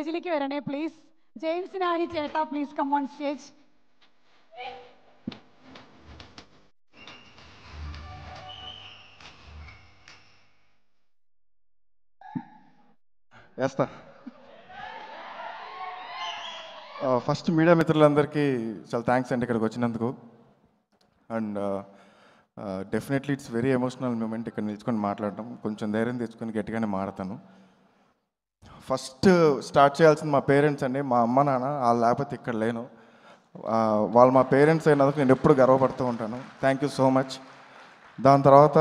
സ്റ്റേജിലേക്ക് വരണേ പ്ലീസ്. ജെയിംസിനായി ചേട്ടാ പ്ലീസ് കം ഓൺ സ്റ്റേജ്. వేస్తా. ఫస్ట్ మీడియా మిత్రులందరికీ చాలా థ్యాంక్స్ అండి ఇక్కడికి వచ్చినందుకు. And definitely it's very emotional moment ఇక్కడ నిల్చుకొని మాట్లాడటం. కొంచెం ధైర్యం తెచ్చుకొని గట్టిగానే మాడతాను. ఫస్ట్ స్టార్ట్ చేయాల్సింది మా పేరెంట్స్ అండి. మా అమ్మ నాన్న వాళ్ళు లేకపోతే ఇక్కడ లేను. వాళ్ళు మా పేరెంట్స్ అయినందుకు నేను ఎప్పుడు గర్వపడుతూ ఉంటాను. Thank you so much. దాని తర్వాత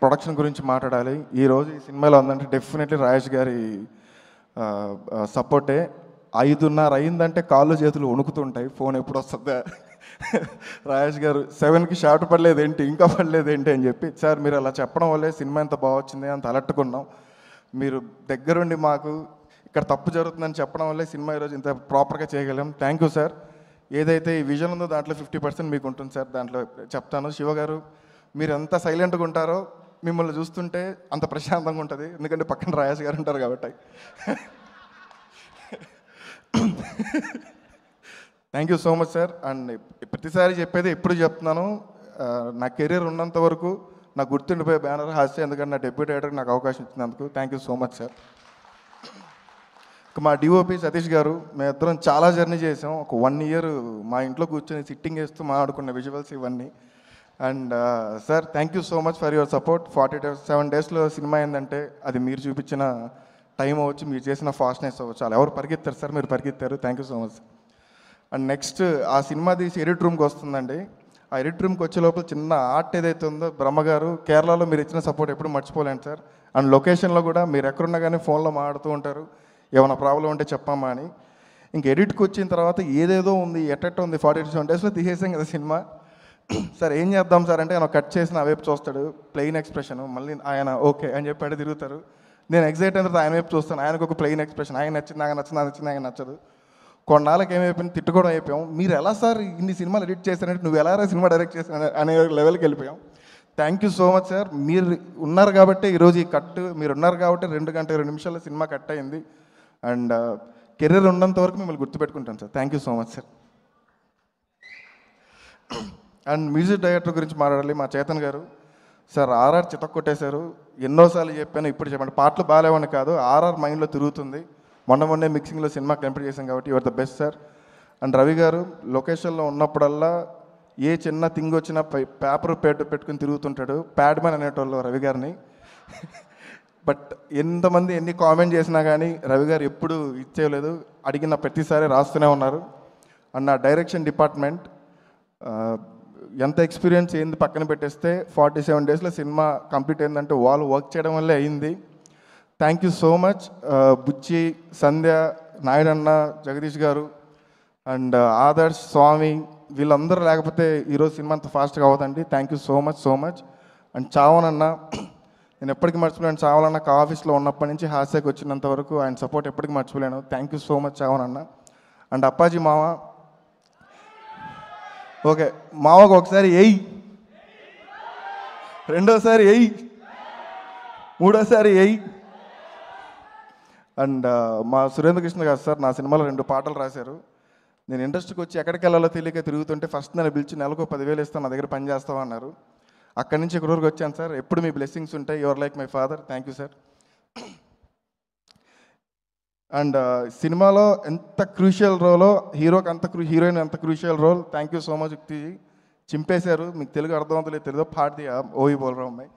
ప్రొడక్షన్ గురించి మాట్లాడాలి. ఈరోజు ఈ సినిమాలో ఉందంటే డెఫినెట్లీ రాజేష్ గారి సపోర్టే. 5:30 అయిందంటే కాళ్ళు చేతులు వణుకుతుంటాయి, ఫోన్ ఎప్పుడు వస్తుందా రాజేష్ గారు 7కి షార్ట్ పడలేదేంటి, ఇంకా పడలేదేంటి అని చెప్పి. సార్ మీరు అలా చెప్పడం వల్లే సినిమా ఎంత బాగా వచ్చింది అంత అలట్టుకున్నాం. మీరు దగ్గరుండి మాకు ఇక్కడ తప్పు జరుగుతుందని చెప్పడం వల్లే సినిమా ఈరోజు ఇంత ప్రాపర్గా చేయగలం. Thank you sir. ఏదైతే ఈ విజన్ ఉందో దాంట్లో 50% మీకు ఉంటుంది సార్. దాంట్లో చెప్తాను. శివ గారు మీరు ఎంత సైలెంట్గా ఉంటారో మిమ్మల్ని చూస్తుంటే అంత ప్రశాంతంగా ఉంటుంది. ఎందుకంటే పక్కన రాజేష్ గారు ఉంటారు కాబట్టి. Thank you so much sir. And ప్రతిసారి చెప్పేది ఎప్పుడు చెప్తున్నాను, నా కెరీర్ ఉన్నంత వరకు నాకు గుర్తుండిపోయే బ్యానర్ హాస్య. ఎందుకంటే నా డెబ్యూ డైరెక్టర్కి నాకు అవకాశం ఇచ్చినందుకు thank you so much sir. మా డిఓపి సతీష్ గారు, మేమిద్దరం చాలా జర్నీ చేసాం. ఒక 1 year మా ఇంట్లో కూర్చొని సిట్టింగ్ వేస్తూ మాట్లాడుకున్న విజువల్స్ ఇవన్నీ. And sir thank you so much for your support. 47 daysలో సినిమా ఏంటంటే అది మీరు చూపించిన టైం అవ్వచ్చు, మీరు చేసిన ఫాస్ట్నెస్ అవ్వచ్చు. చాలా ఎవరు పరిగెత్తారు సార్, మీరు పరిగెత్తారు. Thank you so much. And next ఆ సినిమా తీసి ఎడిట్ రూమ్కి వస్తుందండి. ఆ ఎడిట్ రూమ్కి వచ్చే లోపల చిన్న ఆర్ట్ ఏదైతే ఉందో, బ్రహ్మగారు కేరళలో మీరు ఇచ్చిన సపోర్ట్ ఎప్పుడు మర్చిపోలేండి సార్. అండ్ లొకేషన్లో కూడా మీరు ఎక్కడున్నా కానీ ఫోన్లో మాట్లాడుతూ ఉంటారు, ఏమైనా ప్రాబ్లం ఉంటే చెప్పమ్మా అని. ఇంక ఎడిట్కి వచ్చిన తర్వాత ఏదేదో ఉంది, ఎట్టెట్ట ఉంది. 47 daysలో తీసేసాం కదా సినిమా. సార్ ఏం చేద్దాం సార్ అంటే ఆయన కట్ చేసిన ఆ వైపు చూస్తాడు, ప్లెయిన్ ఎక్స్ప్రెషన్. మళ్ళీ ఆయన ఓకే అని చెప్పి అడిగి తిరుగుతారు. నేను ఎగ్జైట్ అయిన తర్వాత ఆయన వైపు చూస్తాను, ఆయనకు ఒక ప్లెయిన్ ఎక్స్ప్రెషన్. ఆయన నచ్చింది, నాకు నచ్చింది, నాకు నచ్చింది, ఆయన నచ్చదు. కొన్నాళ్ళకి ఏమైపోయింది, తిట్టుకోవడం అయిపోయాం. మీరు ఎలా సార్ ఇన్ని సినిమాలు ఎడిట్ చేశారంటే, నువ్వు ఎలా సినిమా డైరెక్ట్ చేశాను అనే లెవెల్కి వెళ్ళిపోయాం. Thank you so much sir. మీరు ఉన్నారు కాబట్టి ఈరోజు ఈ కట్, మీరు ఉన్నారు కాబట్టి 2 గంటల 20 నిమిషాల్లో సినిమా కట్ అయింది. అండ్ కెరీర్ ఉన్నంత వరకు మిమ్మల్ని గుర్తుపెట్టుకుంటాను sir. Thank you so much sir. And music director గురించి మాట్లాడాలి. మా చేతన్ గారు సార్, ఆర్ఆర్ చితక్కొట్టేశారు. ఎన్నోసార్లు చెప్పాను, ఇప్పుడు చెప్పండి. పాటలు బాగాలేవని కాదు, ఆర్ఆర్ మైండ్లో తిరుగుతుంది. మొన్నే మిక్సింగ్లో సినిమా కంప్లీట్ చేశాం కాబట్టి your the best sir. And Ravi గారు లొకేషన్లో ఉన్నప్పుడల్లా ఏ చిన్న థింగ్ వచ్చినా పేపర్ పెట్టుకుని తిరుగుతుంటాడు. ప్యాడ్ మ్యాన్ అనేటోళ్ళు రవి గారిని. బట్ ఎంతమంది ఎన్ని కామెంట్ చేసినా కానీ రవి గారు ఎప్పుడు ఇచ్చేయలేదు, అడిగిన ప్రతిసారి రాస్తూనే ఉన్నారు. అండ్ నా డైరెక్షన్ డిపార్ట్మెంట్ ఎంత ఎక్స్పీరియన్స్ ఏంది పక్కన పెట్టేస్తే 47 daysలో సినిమా కంప్లీట్ అయిందంటే వాళ్ళు వర్క్ చేయడం వల్లే అయింది. Thank you so much. Buchi, Sandhya, నాయుడన్న, జగదీష్ గారు అండ్ ఆదర్శ్, స్వామి, వీళ్ళందరూ లేకపోతే ఈరోజు సినిమా అంత ఫాస్ట్గా అవ్వదండి. Thank you so much so much. And చావనన్న, నేను ఎప్పటికీ మర్చిపోలేను. చావనన్న ఆఫీస్లో ఉన్నప్పటి నుంచి హాస్యకి వచ్చినంత వరకు ఆయన సపోర్ట్ ఎప్పటికీ మర్చిపోలేను. థ్యాంక్ యూ సో మచ్ చావనన్న. అండ్ అప్పాజీ మామ, ఓకే మావకు ఒకసారి ఎయ్, రెండోసారి ఎయ్, మూడోసారి ఎయ్. అండ్ మా సురేంద్ర కృష్ణ గారు సార్ నా సినిమాలో 2 పాటలు రాశారు. నేను ఇండస్ట్రీకి వచ్చి ఎక్కడికి వెళ్ళాలో తెలియక తిరుగుతుంటే ఫస్ట్ నన్ను పిలిచి నెలకు 10,000 ఇస్తాను, నా దగ్గర పని చేస్తావా అన్నారు. అక్కడి నుంచి ఇక్కడి వరకు వచ్చాను సార్. ఎప్పుడు మీ బ్లెస్సింగ్స్ ఉంటాయి. Your like my father. Thank you sir. And సినిమాలో ఎంత క్రూషియల్ రోలో, హీరోకి అంత హీరోయిన్ ఎంత crucial role. Thank you so much Yuktiji. చింపేశారు. మీకు తెలుగు అర్థమవుతలేదు, తెలుగు పాడిది ఓయి బోల్రావు అమ్మాయి.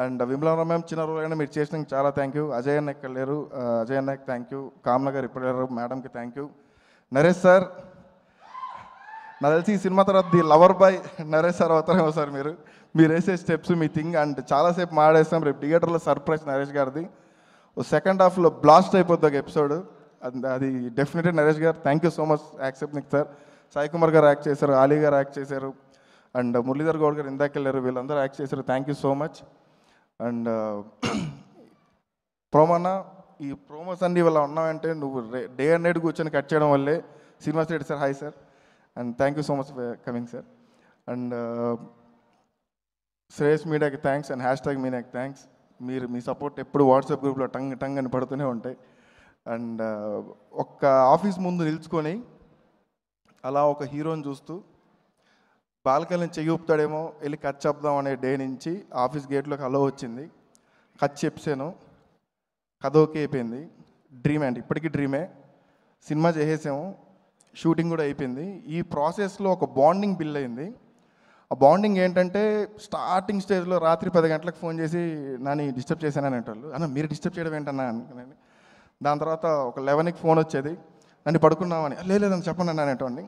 అండ్ విమలా మ్యామ్ చిన్న రోల్ అయినా మీరు చేసినందుకు చాలా థ్యాంక్ యూ. అజయ్ అన్న ఇక్కడ లేరు, అజయ్ అన్నకి థ్యాంక్ యూ. కామ్న గారు ఇప్పుడు లేరు, మేడంకి థ్యాంక్ యూ. నరేష్ సార్, నాకు తెలిసి ఈ సినిమా తర్వాత the lover boy Naresh sir అవుతారేమో సార్. మీరు వేసే స్టెప్స్, మీ థింగ్. అండ్ చాలాసేపు మాడేస్తాం. రేపు థియేటర్లో సర్ప్రైజ్ నరేష్ గారిది. సెకండ్ హాఫ్లో బ్లాస్ట్ అయిపోద్ది ఒక ఎపిసోడ్, అది డెఫినెట్లీ నరేష్ గారు. Thank you so much accept sir. Sai Kumar గారు యాక్ట్ చేశారు, ఆలీ గారు యాక్ట్ చేశారు, అండ్ మురళీధర్ గౌడ్ గారు ఇందాక వెళ్ళారు, వీళ్ళందరూ యాక్ట్ చేశారు. Thank you so much. And ప్రోమోనా, ఈ ప్రోమోస్ అన్ని ఇవాళ ఉన్నామంటే నువ్వు డే అండ్ నైట్ కూర్చొని కట్ చేయడం వల్లే. Srinivas Reddy sir hi sir. And thank you so much for coming sir. And Shreyas మీడియాకి థ్యాంక్స్ అండ్ #మీడియాకి థ్యాంక్స్. మీ సపోర్ట్ ఎప్పుడు వాట్సాప్ గ్రూప్లో టంగ్ టంగ్ అని పడుతూనే ఉంటాయి. అండ్ ఒక్క ఆఫీస్ ముందు నిల్చుకొని అలా ఒక హీరోని చూస్తూ బాల్కనీ చెయ్యి ఊపుతాడేమో వెళ్ళి కట్ చెప్దాం అనే డే నుంచి ఆఫీస్ గేట్లోకి అలో వచ్చింది. కట్ చెప్పాను, కథ ఓకే అయిపోయింది. డ్రీమే అండి, ఇప్పటికీ డ్రీమే. సినిమా చేసేసాము, షూటింగ్ కూడా అయిపోయింది. ఈ ప్రాసెస్లో ఒక బాండింగ్ బిల్డ్ అయింది. ఆ బాండింగ్ ఏంటంటే స్టార్టింగ్ స్టేజ్లో రాత్రి 10 గంటలకు ఫోన్ చేసి నన్ను డిస్టర్బ్ చేశానని అంటారు. అన్న మీరు డిస్టర్బ్ చేయడం ఏంటన్నా అనుకున్నాను. దాని తర్వాత ఒక 11కి ఫోన్ వచ్చేది, నన్ను పడుకున్నామని. లేదని చెప్పండి అన్న అనేటోండి.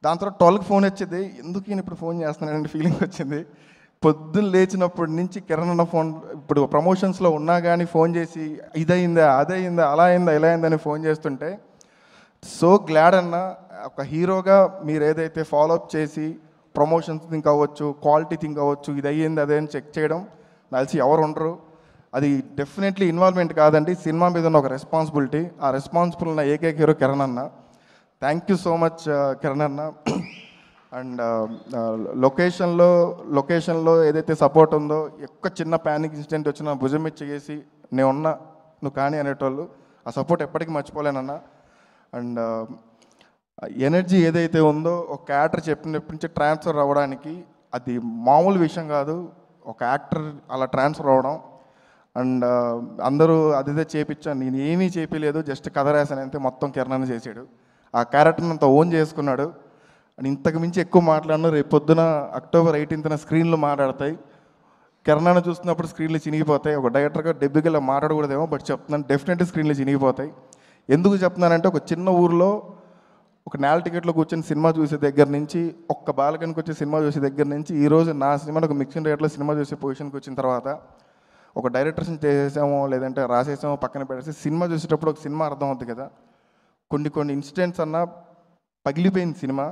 దాని తర్వాత 12కి ఫోన్ వచ్చేది, ఎందుకు నేను ఇప్పుడు ఫోన్ చేస్తున్నానంటే ఫీలింగ్ వచ్చింది. పొద్దున్న లేచినప్పటి నుంచి కిరణ్ అన్న ఫోన్, ఇప్పుడు ప్రమోషన్స్లో ఉన్నా కానీ ఫోన్ చేసి ఇదయిందా అదయిందా అలా అయిందా ఇలా అయిందని ఫోన్ చేస్తుంటే సో గ్లాడ్ అన్న. ఒక హీరోగా మీరు ఏదైతే ఫాలోఅప్ చేసి ప్రమోషన్స్ థింక్ అవ్వచ్చు, క్వాలిటీ థింక్ అవ్వచ్చు, ఇది అయ్యింది అదే అని చెక్ చేయడం కలిసి ఎవరు ఉండరు. అది డెఫినెట్లీ ఇన్వాల్వ్మెంట్ కాదండి, సినిమా మీద ఉన్న ఒక రెస్పాన్సిబిలిటీ. ఆ రెస్పాన్సిబుల్ ఉన్న ఏకైక హీరో కిరణ్ అన్న. Thank you so much Kiran అన్న. అండ్ లొకేషన్లో ఏదైతే సపోర్ట్ ఉందో, ఒక్క చిన్న ప్యానిక్ ఇన్సిడెంట్ వచ్చినా భుజం మీద చేసి నేనున్నా నువ్వు కానీ అనేటోళ్ళు, ఆ సపోర్ట్ ఎప్పటికీ మర్చిపోలేనన్నా. అండ్ ఎనర్జీ ఏదైతే ఉందో ఒక యాక్టర్ చెప్పినప్పటి నుంచి ట్రాన్స్ఫర్ అవ్వడానికి అది మామూలు విషయం కాదు. ఒక యాక్టర్ అలా ట్రాన్స్ఫర్ అవ్వడం అండ్ అందరూ అదిదే చేపించాను, నేను ఏమీ చేపించలేదు, జస్ట్ కథ రాశాను అంతే. మొత్తం కిరణ్ చేశాడు, ఆ క్యారెక్టర్ని అంత ఓన్ చేసుకున్నాడు. అండ్ ఇంతకు మించి ఎక్కువ మాట్లాడినా రేపు పొద్దున October 18న స్క్రీన్లు మాట్లాడతాయి. కిరణ్ చూస్తున్నప్పుడు స్క్రీన్లు చినిగిపోతాయి. ఒక డైరెక్టర్గా డెబ్యూగా మాట్లాడకూడదేమో, బట్ చెప్తున్నాను డెఫినెట్లీ స్క్రీన్లు చినిగిపోతాయి. ఎందుకు చెప్తున్నానంటే ఒక చిన్న ఊరిలో ఒక నేల టికెట్లో కూర్చొని సినిమా చూసే దగ్గర నుంచి, ఒక్క బాలకనికి వచ్చే సినిమా చూసే దగ్గర నుంచి ఈరోజు నా సినిమాని ఒక మిక్సింగ్ రేట్లో సినిమా చూసే పొజిషన్కి వచ్చిన తర్వాత, ఒక డైరెక్టర్స్ని చేసేసామో లేదంటే రాసేసామో పక్కన పెట్టేసి సినిమా చూసేటప్పుడు ఒక సినిమా అర్థం అవుతుంది కదా. కొన్ని ఇన్సిడెంట్స్ అన్నా పగిలిపోయింది సినిమా.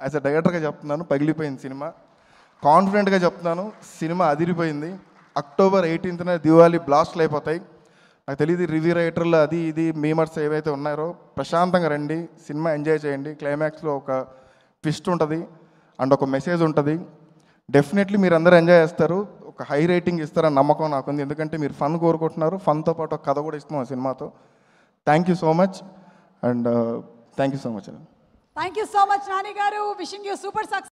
యాజ్ అ డైరెక్టర్గా చెప్తున్నాను, పగిలిపోయింది సినిమా. కాన్ఫిడెంట్గా చెప్తున్నాను, సినిమా అదిరిపోయింది. October 18న దివాళీ బ్లాస్ట్లు అయిపోతాయి. నాకు తెలియదు రివ్యూ రైటర్లు అది ఇది మీమర్స్ ఏవైతే ఉన్నారో, ప్రశాంతంగా రండి, సినిమా ఎంజాయ్ చేయండి. క్లైమాక్స్లో ఒక ట్విస్ట్ ఉంటుంది అండ్ ఒక మెసేజ్ ఉంటుంది. డెఫినెట్లీ మీరు అందరూ ఎంజాయ్ చేస్తారు, ఒక హై రేటింగ్ ఇస్తారని నమ్మకం నాకుంది. ఎందుకంటే మీరు ఫన్ కోరుకుంటున్నారు, ఫన్తో పాటు ఒక కథ కూడా ఇస్తున్నాం ఆ సినిమాతో. Thank you so much and thank you so much. Thank you so much Nani గారు. Wishing you super success.